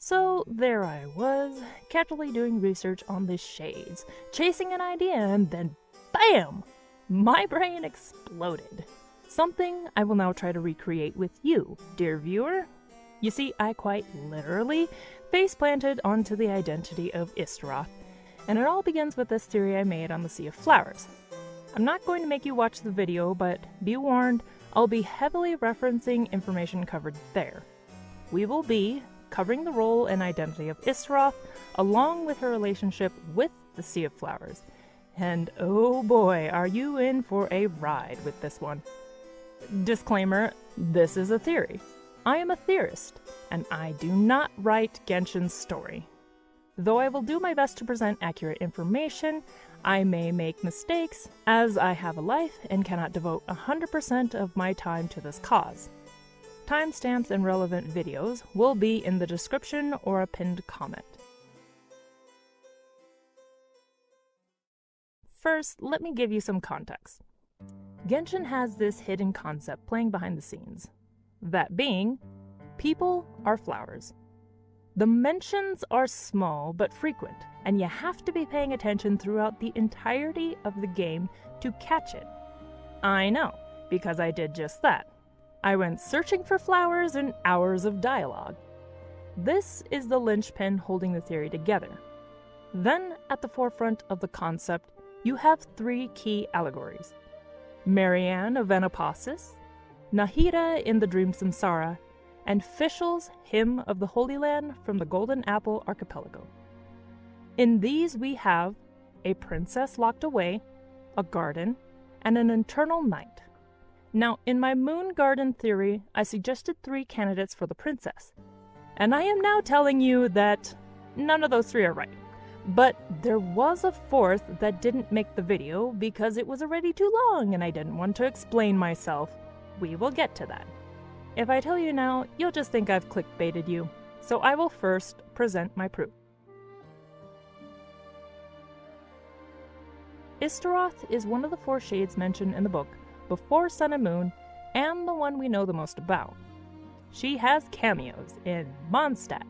So there I was, casually doing research on the shades, chasing an idea, and then BAM! My brain exploded. Something I will now try to recreate with you, dear viewer. You see, I quite literally face-planted onto the identity of Istaroth, and it all begins with this theory I made on the Sea of Flowers. I'm not going to make you watch the video, but be warned, I'll be heavily referencing information covered there. We will be covering the role and identity of Istaroth, along with her relationship with the Sea of Flowers. And oh boy, are you in for a ride with this one. Disclaimer, this is a theory. I am a theorist, and I do not write Genshin's story. Though I will do my best to present accurate information, I may make mistakes, as I have a life and cannot devote 100% of my time to this cause. Timestamps and relevant videos will be in the description or a pinned comment. First, let me give you some context. Genshin has this hidden concept playing behind the scenes. That being, people are flowers. The mentions are small but frequent, and you have to be paying attention throughout the entirety of the game to catch it. I know, because I did just that. I went searching for flowers and hours of dialogue. This is the linchpin holding the theory together. Then, at the forefront of the concept, you have three key allegories. Marianne of Anapasis, Nahida in the Dream Samsara, and Fischl's Hymn of the Holy Land from the Golden Apple Archipelago. In these we have a princess locked away, a garden, and an eternal night. Now, in my moon garden theory, I suggested 3 candidates for the princess, and I am now telling you that none of those 3 are right. But there was a 4th that didn't make the video because it was already too long and I didn't want to explain myself. We will get to that. If I tell you now, you'll just think I've clickbaited you, so I will first present my proof. Istaroth is one of the 4 shades mentioned in the book before Sun and Moon, and the one we know the most about. She has cameos in Mondstadt,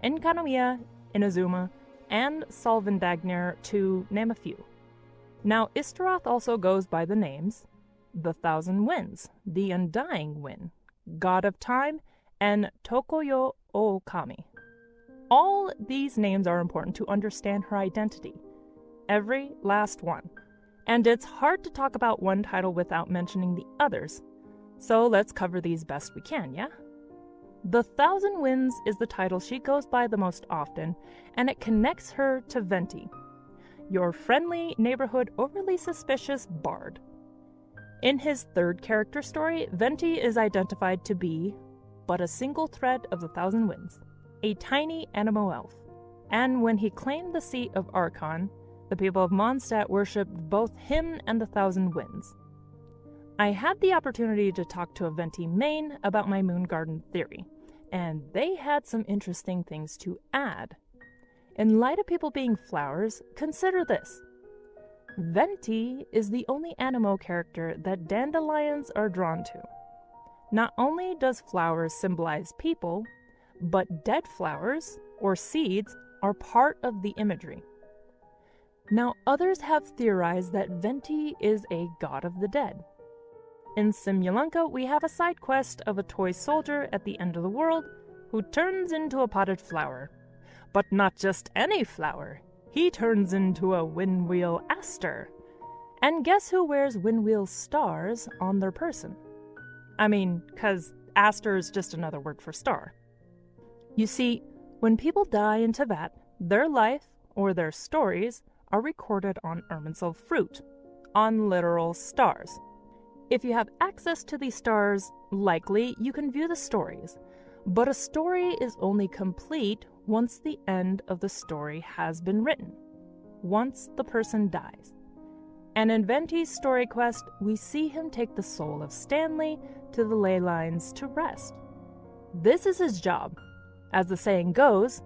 Enkanomiya, Inazuma, and Solvandagnir, to name a few. Now, Istaroth also goes by the names the Thousand Winds, the Undying Wind, God of Time, and Tokoyo Okami. All these names are important to understand her identity. Every last one. And it's hard to talk about one title without mentioning the others. So let's cover these best we can, yeah? The Thousand Winds is the title she goes by the most often, and it connects her to Venti, your friendly neighborhood overly suspicious bard. In his 3rd character story, Venti is identified to be but a single thread of the Thousand Winds, a tiny Anemo elf. And when he claimed the seat of Archon, the people of Mondstadt worshipped both him and the Thousand Winds. I had the opportunity to talk to a Venti main about my moon garden theory, and they had some interesting things to add. In light of people being flowers, consider this. Venti is the only Anemo character that dandelions are drawn to. Not only does flowers symbolize people, but dead flowers, or seeds, are part of the imagery. Now, others have theorized that Venti is a god of the dead. In Simulanka, we have a side quest of a toy soldier at the end of the world who turns into a potted flower. But not just any flower. He turns into a windwheel aster. And guess who wears windwheel stars on their person? I mean, 'cause aster is just another word for star. You see, when people die in Teyvat, their life, or their stories, are recorded on Irminsul fruit, on literal stars. If you have access to these stars, likely you can view the stories, but a story is only complete once the end of the story has been written, once the person dies. And in Venti's story quest, we see him take the soul of Stanley to the ley lines to rest. This is his job. As the saying goes,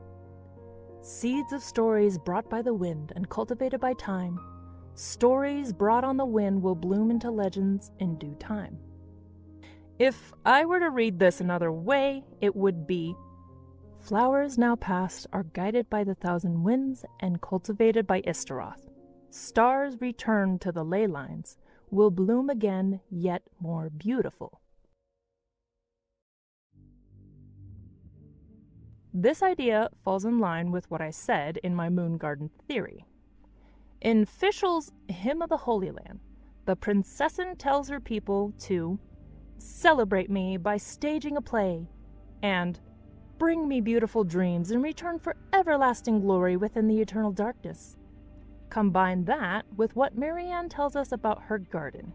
seeds of stories brought by the wind and cultivated by time, stories brought on the wind will bloom into legends in due time. If I were to read this another way, it would be, Flowers now past are guided by the thousand winds and cultivated by Istaroth. Stars return to the ley lines, will bloom again yet more beautiful. This idea falls in line with what I said in my moon garden theory. In Fischl's Hymn of the Holy Land, the princessin tells her people to celebrate me by staging a play and bring me beautiful dreams in return for everlasting glory within the eternal darkness. Combine that with what Marianne tells us about her garden.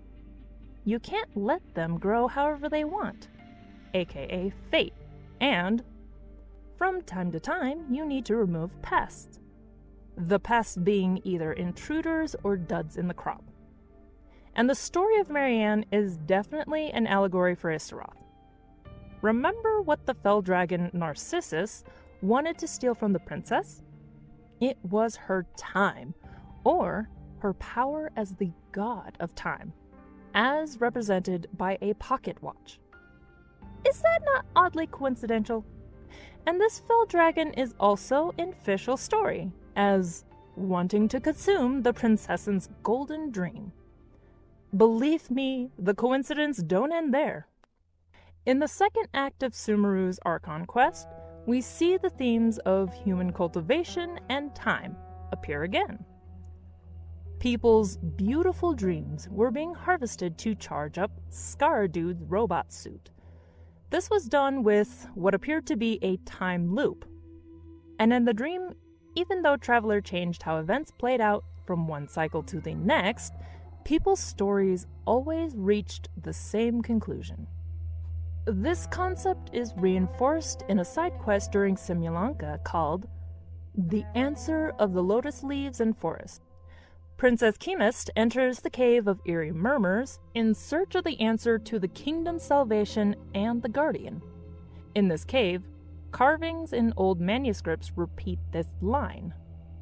You can't let them grow however they want, aka fate, and from time to time you need to remove pests. The pests being either intruders or duds in the crop. And the story of Marianne is definitely an allegory for Istaroth. Remember what the fell dragon Narcissus wanted to steal from the princess? It was her time, or her power as the god of time, as represented by a pocket watch. Is that not oddly coincidental? And this fell dragon is also in Fischl's story, as wanting to consume the princess's golden dream. Believe me, the coincidences don't end there. In the second act of Sumeru's Archon quest, we see the themes of human cultivation and time appear again. People's beautiful dreams were being harvested to charge up Skaradude's robot suit. This was done with what appeared to be a time loop. And in the dream, even though Traveler changed how events played out from one cycle to the next, people's stories always reached the same conclusion. This concept is reinforced in a side quest during Simulanka called The Answer of the Lotus Leaves and Forest. Princess Chemist enters the Cave of Eerie Murmurs in search of the answer to the Kingdom's salvation and the Guardian. In this cave, carvings in old manuscripts repeat this line.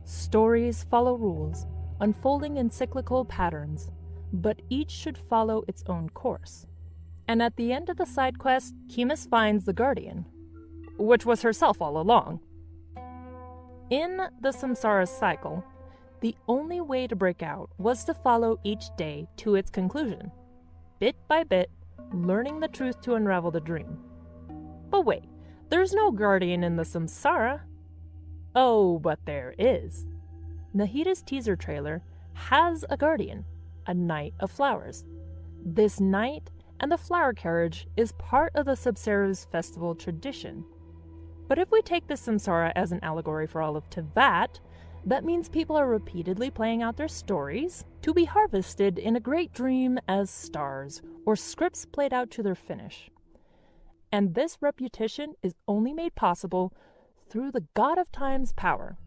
Stories follow rules, unfolding in cyclical patterns, but each should follow its own course. And at the end of the side quest, Chemist finds the Guardian, which was herself all along. In the samsara cycle, the only way to break out was to follow each day to its conclusion, bit by bit, learning the truth to unravel the dream. But wait, there's no Guardian in the samsara. Oh, but there is. Nahida's teaser trailer has a Guardian, a Knight of Flowers. This knight and the flower carriage is part of the Sabseru's festival tradition. But if we take the samsara as an allegory for all of Tevat, that means people are repeatedly playing out their stories to be harvested in a great dream as stars or scripts played out to their finish. And this repetition is only made possible through the God of Time's power,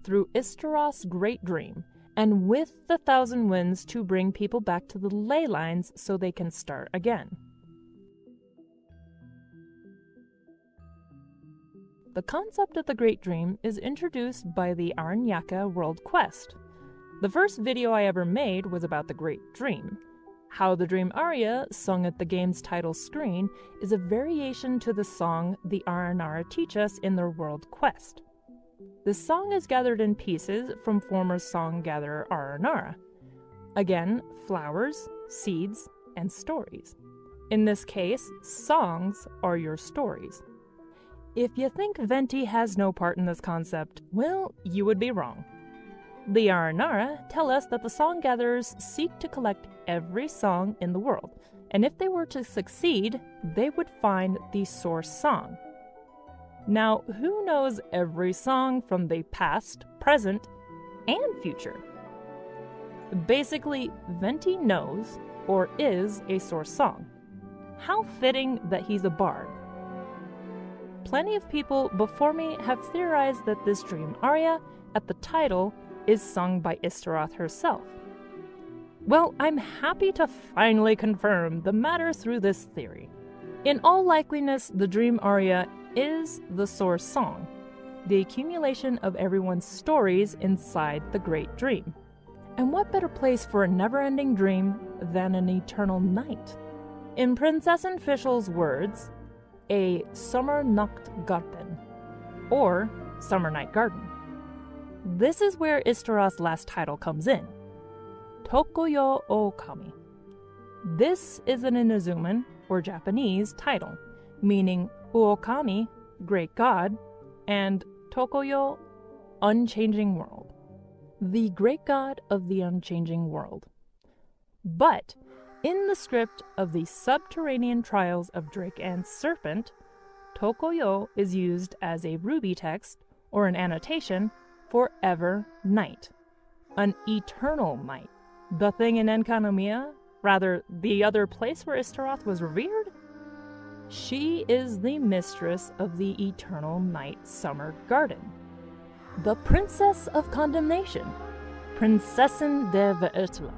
through Istaroth's great dream, and with the thousand winds to bring people back to the ley lines so they can start again. The concept of the Great Dream is introduced by the Aranyaka World Quest. The first video I ever made was about the Great Dream. How the Dream aria, sung at the game's title screen, is a variation to the song the Aranara teach us in their World Quest. This song is gathered in pieces from former song gatherer Aranara. Again, flowers, seeds, and stories. In this case, songs are your stories. If you think Venti has no part in this concept, well, you would be wrong. The Aranara tell us that the song gatherers seek to collect every song in the world, and if they were to succeed, they would find the source song. Now, who knows every song from the past, present, and future? Basically, Venti knows, or is, a source song. How fitting that he's a bard. Plenty of people before me have theorized that this dream aria, at the title, is sung by Istaroth herself. Well, I'm happy to finally confirm the matter through this theory. In all likeliness, the dream aria is the source song, the accumulation of everyone's stories inside the great dream. And what better place for a never-ending dream than an eternal night? In Princess Fischl's words, a Sommernachtgarten. or Summer Night Garden. This is where Ishtaroth's last title comes in, Tokoyo o Kami. This is an Inazuman, or Japanese, title, meaning Uokami, Great God, and Tokoyo, Unchanging World, the Great God of the Unchanging World. But in the script of the Subterranean Trials of Drake and Serpent, Tokoyo is used as a ruby text or an annotation for ever night, an eternal night. The thing in Enkanomiya, rather the other place where Ishtaroth was revered? She is the mistress of the eternal night summer garden. The Princess of Condemnation, Prinzessin der Verurteilung.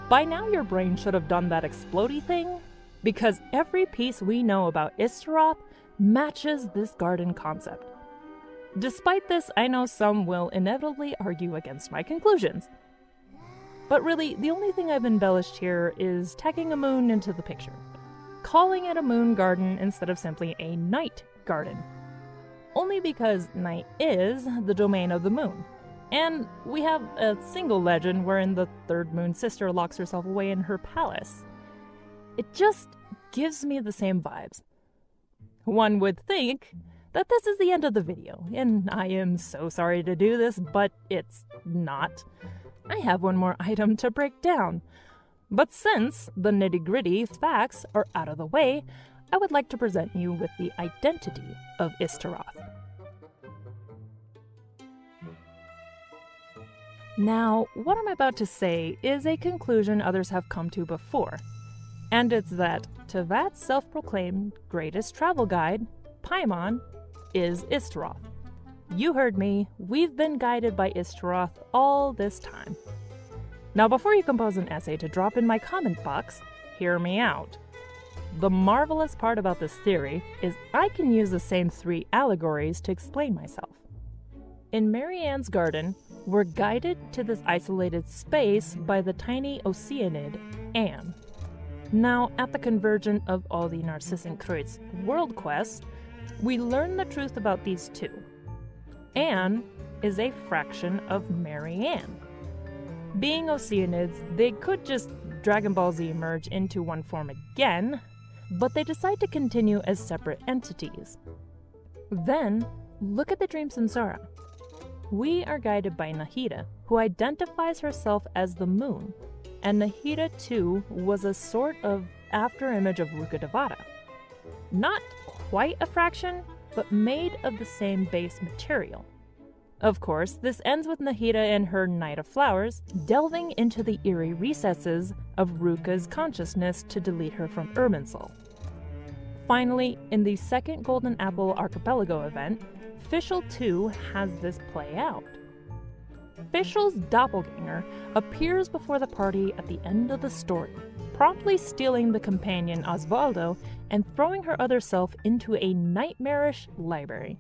By now your brain should have done that explodey thing, because every piece we know about Ishtaroth matches this garden concept. Despite this, I know some will inevitably argue against my conclusions. But really, the only thing I've embellished here is tacking a moon into the picture, calling it a moon garden instead of simply a night garden. Only because night is the domain of the moon, and we have a single legend wherein the third moon sister locks herself away in her palace. It just gives me the same vibes. One would think that this is the end of the video, and I am so sorry to do this, but it's not. I have one more item to break down. But since the nitty-gritty facts are out of the way, I would like to present you with the identity of Ishtaroth. Now, what I'm about to say is a conclusion others have come to before, and it's that Tevat's self-proclaimed greatest travel guide, Paimon, is Ishtaroth. You heard me, we've been guided by Ishtaroth all this time. Now before you compose an essay to drop in my comment box, hear me out. The marvelous part about this theory is I can use the same three allegories to explain myself. In Marianne's garden, we're guided to this isolated space by the tiny Oceanid, Anne. Now, at the convergence of all the Narcissenkreuz world quests, we learn the truth about these two. Anne is a fraction of Marianne. Being Oceanids, they could just Dragon Ball Z merge into one form again, but they decide to continue as separate entities. Then, look at the Dream Samsara. We are guided by Nahida, who identifies herself as the moon, and Nahida too was a sort of afterimage of Rukkhadevata. Not quite a fraction, but made of the same base material. Of course, this ends with Nahida and her Night of Flowers delving into the eerie recesses of Ruka's consciousness to delete her from Irminsul. Finally, in the second Golden Apple Archipelago event, Fischl too has this play out. Fischl's doppelganger appears before the party at the end of the story, promptly stealing the companion Osvaldo and throwing her other self into a nightmarish library.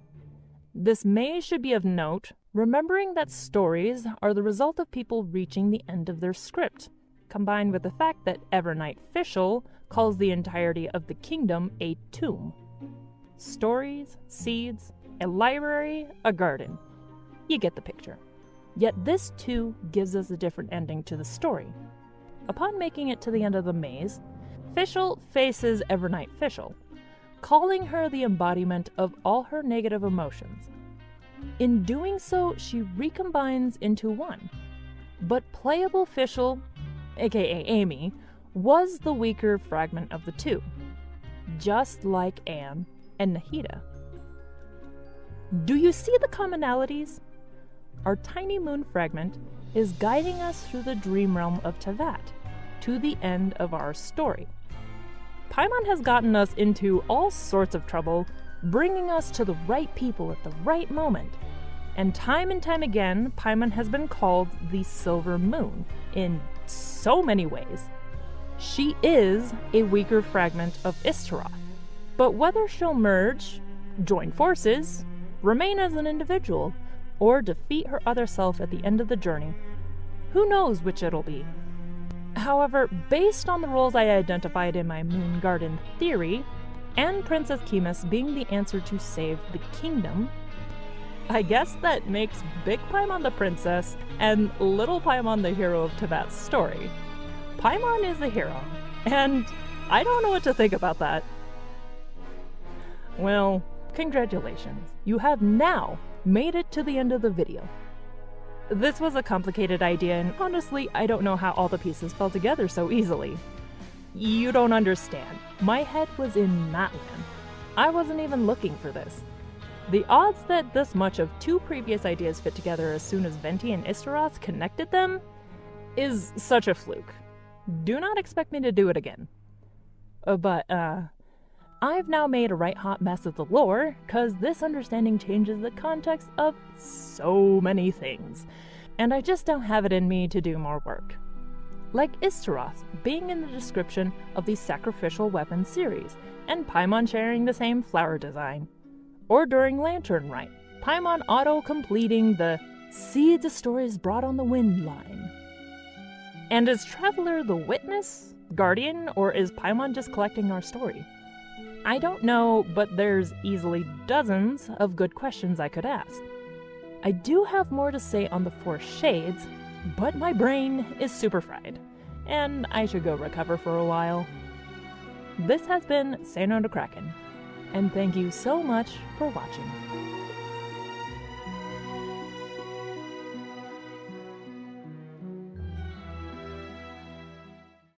This maze should be of note, remembering that stories are the result of people reaching the end of their script, combined with the fact that Evernight Fischl calls the entirety of the kingdom a tomb. Stories, seeds, a library, a garden. You get the picture. Yet this too gives us a different ending to the story. Upon making it to the end of the maze, Fischl faces Evernight Fischl, calling her the embodiment of all her negative emotions. In doing so, she recombines into one. But playable Fischl, aka Amy, was the weaker fragment of the two, just like Anne and Nahida. Do you see the commonalities? Our tiny moon fragment is guiding us through the dream realm of Tevat, to the end of our story. Paimon has gotten us into all sorts of trouble, bringing us to the right people at the right moment. And time again, Paimon has been called the Silver Moon in so many ways. She is a weaker fragment of Ishtaroth, but whether she'll merge, join forces, remain as an individual, or defeat her other self at the end of the journey, who knows which it'll be. However, based on the roles I identified in my Moon Garden theory, and Princess Mistress being the answer to save the kingdom, I guess that makes Big Paimon the princess and Little Paimon the hero of Teyvat's story. Paimon is the hero, and I don't know what to think about that. Well, congratulations. You have now made it to the end of the video. This was a complicated idea, and honestly, I don't know how all the pieces fell together so easily. You don't understand. My head was in Matland. I wasn't even looking for this. The odds that this much of two previous ideas fit together as soon as Venti and Istaroth connected them is such a fluke. Do not expect me to do it again. But I've now made a right hot mess of the lore, cause this understanding changes the context of so many things, and I just don't have it in me to do more work. Like Istaroth being in the description of the Sacrificial Weapons series, and Paimon sharing the same flower design. Or during Lantern Rite, Paimon auto-completing the "Seeds of Stories Brought on the Wind" line. And is Traveler the witness, guardian, or is Paimon just collecting our story? I don't know, but there's easily dozens of good questions I could ask. I do have more to say on the Four Shades, but my brain is super fried, and I should go recover for a while. This has been Say No to Kraken, and thank you so much for watching.